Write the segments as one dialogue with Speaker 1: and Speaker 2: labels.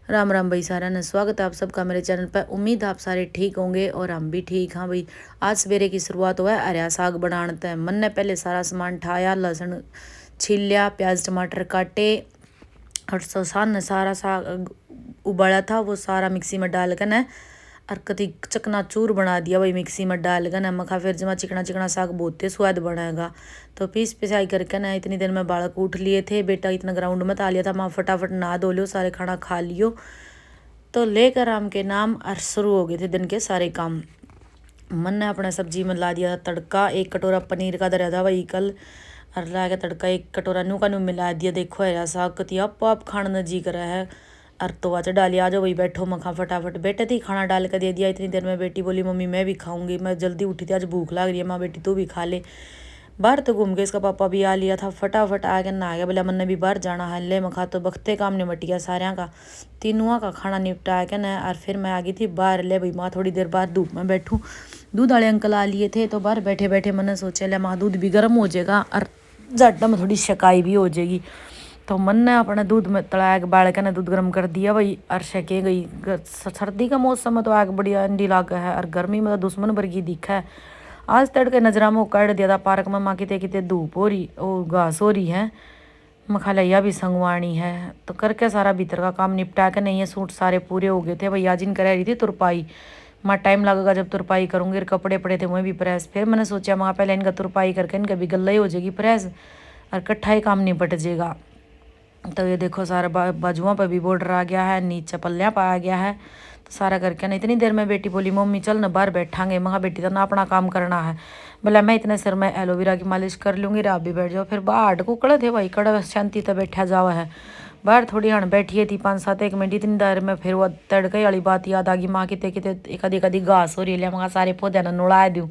Speaker 1: राम राम भाई सारा ने स्वागत है आप सबका मेरे चैनल पर। उम्मीद है आप सारे ठीक होंगे और हम भी ठीक। हाँ भाई, आज सवेरे की शुरुआत हुआ है हरा साग बनाते हैं। मन ने पहले सारा सामान ठाया, लहसुन छील लिया, प्याज टमाटर काटे और ससान ने सारा साग उबाला था वो सारा मिक्सी में डाल कर न और कति चकनाचूर बना दिया भाई मिक्सी में डाल कर न। मखा फिर जमा चिकना चिकना साग बहुत ही स्वाद बनाएगा। तो पीस पिसाई करके ना इतनी देर में बालक उठ लिए थे। बेटा इतना ग्राउंड में आ लिया था, माँ फटाफट नहा धो लियो, सारे खाना खा लियो तो लेकर राम के नाम और शुरू हो गए थे दिन के सारे काम। मन ने अपने सब्जी में ला दिया था तड़का, 1 कटोरा पनीर का दरिया था भाई कल, और ला के तड़का 1 कटोरा नू का नू मिला दिया। देखो है साग कती आप खाना जी कर रहा है। और तो आज डाली आ जाओ भाई बैठो मखा फटाफट। बेटे थी खाना डाल कर दे दिया। इतनी देर में बेटी बोली मम्मी मैं भी खाऊंगी, मैं जल्दी उठी थी आज भूख लग रही है, माँ बेटी तू भी खा ले। बाहर तो घूम के इसका पापा भी आ लिया था, फटाफट आ गया नहा गया। बोला मन ने भी बाहर जाना है, ले मखा तो बखते काम निपट गया सारे का। तीनों का खाना निपटा के ना और फिर मैं आ गई थी बाहर। ले भाई माँ थोड़ी देर बाद धूप में बैठूँ। दूध वाले अंकल आ लिए थे तो बाहर बैठे बैठे मैंने सोचा ले माँ दूध भी गर्म हो जाएगा और जाटा में थोड़ी शकाई भी हो जाएगी। तो मन ने अपने दूध में तड़ाया के बाल के ना दूध गर्म कर दिया भाई और शके गई। सर्दी का मौसम में तो आग बड़ी अंडी लाग है और गर्मी में तो दुश्मन वर्गी दिखा है। आज तड़के नजरा में काट दिया था पार्क में, माँ किते किते धूप हो रही ओ घास हो रही है, मखालैया भी संगवानी है। तो करके सारा भीतर का काम निपटा के नहीं है, सूट सारे पूरे हो गए थे भैया। आज इन करा रही थी तुरपाई, माँ टाइम लगेगा जब तुरपाई करूँगी। कपड़े पड़े थे वहीं भी प्रेस, फिर मैंने सोचा माँ पहले इनका तुरपाई करके इनका भी गला ही हो जाएगी प्रेस और इकट्ठा ही काम निपट जाएगा। तो ये देखो सारा बाजुओं पर भी बॉर्डर आ गया है, नीचे पल्लियाँ पर आ गया है। तो सारा करके ना इतनी देर में बेटी बोली मम्मी चल ना बाहर बैठांगे। महा बेटी तो ना अपना काम करना है। बोला मैं इतने सिर में एलोवेरा की मालिश कर लूँगी, आप भी बैठ जाओ। फिर बाहर कुकड़े थे भाई, कड़ा शांति तो बैठा जावा है। बाहर थोड़ी हण बैठी थी 5-7 मिनट, इतनी देर में फिर वो तड़के वाली बात याद आ गई। माँ किते किते एक आधी घास हो रही है, मैं सारे पौधे ना नुड़ा दूँ।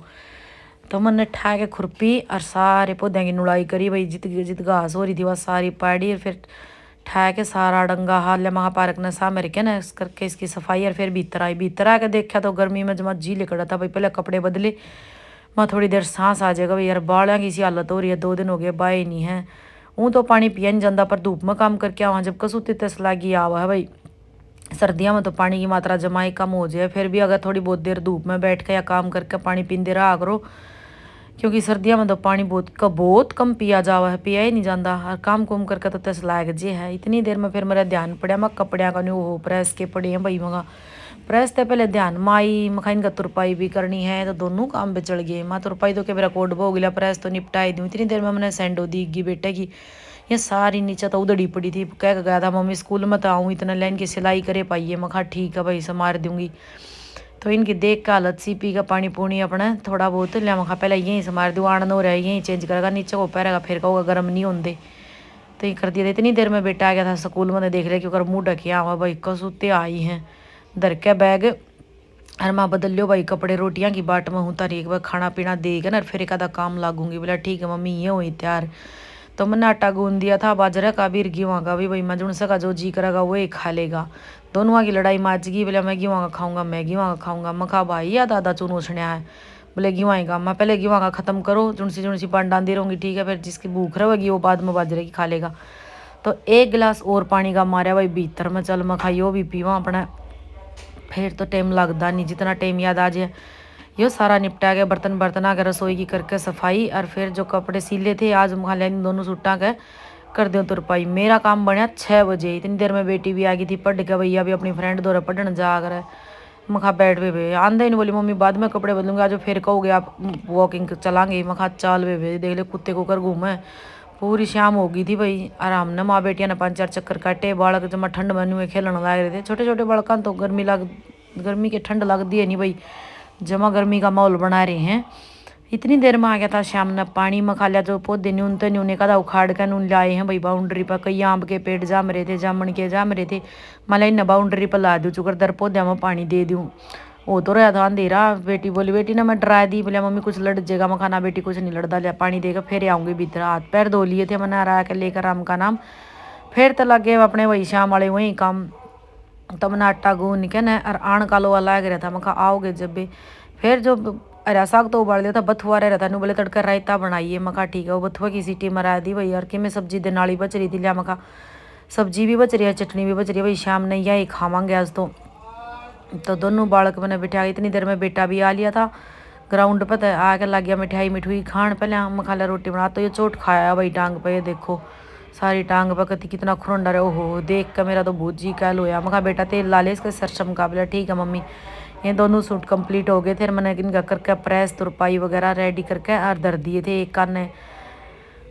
Speaker 1: तो मैंने ठा के खुरपी और सारे पौधों की नुड़ाई करी भाई, जित जित घास हो रही थी वह सारी पाड़ी। और फिर ठा के सारा डंगा हाल लिया महापारक ने सा मेरे के ना करके इसकी सफाई। और फिर भीतर आई, भीतर आके देखा तो गर्मी में जमा जी लिकड़ा था भाई। पहले कपड़े बदले, मैं थोड़ी देर सांस आ जाएगा भाई यार, बालियाँ की सी हालत हो रही है, 2 दिन हो गए बाय नहीं है। ऊँ तो पानी पिया नहीं जाता पर धूप में काम करके वहाँ जब कसूती तस लागी आवा है भाई। सर्दियों में तो पानी की मात्रा जमाई कम हो जाए, फिर भी अगर थोड़ी बहुत देर धूप में बैठ के या काम करके पानी पीते रहा करो, क्योंकि सर्दियों में तो पानी बहुत कम पिया जावा है, पिया ही नहीं जाता। और काम कुम करके तो तस लायक जे है। इतनी देर में फिर मेरा ध्यान पड़ा, मैं कपड़िया का नहीं हो प्रेस के पड़े हैं भाई। मगा प्रेस तो पहले ध्यान माई मखाइन का तुरपाई भी करनी है, तो दोनों काम पे चढ़ गए। माँ तुरपाई तो के मेरा कोट हो गया, प्रेस तो निपटाई दूँ। इतनी देर में मैंने सैंडो दीगी बेटे की, ये सारी नीचे तो उधड़ी पड़ी थी। कह गया था मम्मी स्कूल में तो आऊँ, इतना लाइन की सिलाई करे पाइए। मखा ठीक है भाई संवार दूंगी। तो इनकी देख का हालत सी, पी का पानी पूनी अपना थोड़ा बहुत लिया। मखा पहले यहीं से मार दूँ, आण हो रहा है यहीं चेंज करेगा, नीचे को पैरेगा फिर कहूँगा गर्म नहीं होंगे। तो ये कर दिया था। इतनी देर में बेटा आ गया था स्कूल में, देख रहे क्योंकि मुँह ढकिया हुआ भाई, कसूते आई हैं धर के बैग। अरे माँ बदल लो भाई कपड़े, रोटियां की बाट में हूँ तारी, एक बार खाना पीना देगा ना फिर एक आधा काम लागूंगी। बोला ठीक है मम्मी ये हुई तैयार। तो मैंने आटा गूंद दिया था बाजरा का भी, गेहूँ का भी भाई। मैं जुन सका जो जी करेगा वो ही खा लेगा। दोनों की लड़ाई माच गई। बोले मैं गेहूँ का खाऊंगा, मैं गेहूँ का खाऊंगा। मखा भाई या दादा चुन उछण्या है। बोले गेहूँ का, मैं पहले गेहूँ का खत्म करो, जुनसी पान डांदी रहूँगी ठीक है, फिर जिसकी भूख रहेगी वो बाद में बाजरे की खा लेगा। तो 1 गिलास और पानी का मारा भाई भीतर में, चल मैं खाइयो भी पीवा अपना, फिर तो टाइम लगता नहीं, जितना टाइम याद आ जाए। यो सारा निपटा के बर्तन बर्तना के रसोई की करके सफाई। और फिर जो कपड़े सीले थे आज मखा दोनों सूटा के कर दो तुरपाई। मेरा काम बनया 6 बजे। इतनी देर में बेटी भी आ गई थी पढ़ के, भैया भी अपनी फ्रेंड दौरे पढ़ने जा कर। मखा बैठ वे आंधे नहीं बोली मम्मी बाद में कपड़े बदलूंगा, आज फिर कहोगे आप वॉकिंग चलांगे। मखा चाल वे देख ले कुत्ते को कर घूमे। पूरी शाम हो गई थी भाई, आराम ने माँ बेटिया ने 5-4 चक्कर काटे। बालक जमा ठंड में नहीं खेलने लग रहे थे, छोटे छोटे बालक तो गर्मी के ठंड लगती है नहीं भाई, जमा गर्मी का माहौल बना रहे हैं। इतनी देर में आ गया था शाम ने पानी। मखा लिया जो पौधे न्यून तो न्यूने का उखाड़ कर नून लाए हैं भाई बाउंड्री पर। कई आम के पेड़ जाम रहे थे, जामन के जाम रहे थे, मैं इन बाउंड्री पर ला दूँ चुकर दर पौधे में पानी दे दूँ। वो तो रहा था अंधेरा। बेटी बोली, बेटी ने मैं डरा दी, बोले मम्मी कुछ लड़ जाएगा। मैं खाना बेटी कुछ नहीं लड़ता, लिया पानी देकर फिर आऊँगी भीतर। हाथ पैर धो लिए थे मैंने हरा के लेकर राम का नाम। फिर तो लगे अपने वही शाम वाले वही काम। तो मैंने आटा गूंद के ना और आण का लोहा लाग रहा था। मैं कहा आओगे जब भी। फिर जो अरे साग तो उबाल दिया था, बथुआ रह था, बोले तड़का रायता बनाइए। मैं कहा ठीक है, वो बथुआ की सीटी मरा दी भाई। और कि मैं सब्जी देनाली बच रही थी, लिया मैं कहा सब्जी भी बच रही है, चटनी भी बच रही है भाई, शाम ने यही खावांगे आज तो दोनों बालक मैंने बिठा, इतनी देर में बेटा भी आ लिया था ग्राउंड पर, आके लग गया मिठाई मिठुई खान। पहले हम खा लिया रोटी बना, तो ये चोट खाया भाई टांग पे, ये देखो सारी टांग पर कति कितना खुरंडा रहा। ओहो देख कर मेरा तो बहुत जी कैल होया। मैं कहा बेटा तेल ला ले इसके सरसम मुकाबला। ठीक है मम्मी। ये दोनों सूट कंप्लीट हो गए थे, मैंने इनका करके प्रेस तुरपाई वगैरह रेडी करके और धर दिए थे एक कान।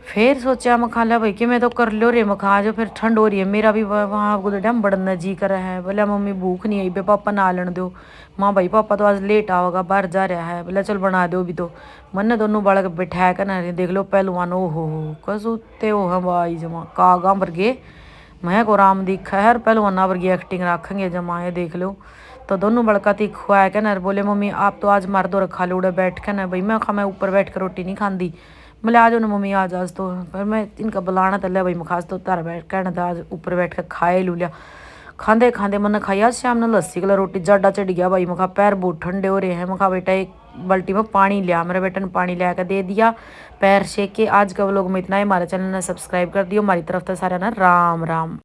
Speaker 1: फिर सोचा मैं खा लिया भाई कि मैं तो कर लो रे, मैं खा जो, फिर ठंड हो रही है, मेरा भी वहाँ गुदड़म बढ़ना जी कर रहा है। बोला मम्मी भूख नहीं आई बे, पापा ना लेने दो। माँ भाई पापा तो आज लेट आओगा, बाहर जा रहा है। बोला चल बना दो भी। तो मैंने दोनों बालक बिठाया कर ना, देख लो पहलवान। ओ हो कसुते हो हम भाई जमा कागा वर्गे, मैं को राम दिखा है पहलवाना वर्गी एक्टिंग रखेंगे जमा। ये देख लो। तो दोनों बड़का थी खुआ के ना, बोले मम्मी आप तो आज मार दो रखा लो उड़े बैठ के ना। भाई मैं खा, मैं ऊपर बैठ कर रोटी नहीं खाती। बोले आ जाओ ना मम्मी आ जा। तो फिर मैं इनका बुलाना तो लिया भाई, मैं खास तो तार बैठ कहना था आज ऊपर बैठ कर खाए लू लिया। खाते खाते मैंने खाई आज शाम ने लस्सी कलर रोटी, जाडा चढ़ गया भाई। मैं पैर बहुत ठंडे हो रहे हैं। मैं बेटा एक बाल्टी में पानी लिया, मेरे बेटे ने पानी लिया कर दे दिया, पैर शेक के। आज का व्लॉग में इतना ही। हमारे चैनल ने सब्सक्राइब कर दियो, हमारी तरफ से सारा ना राम राम।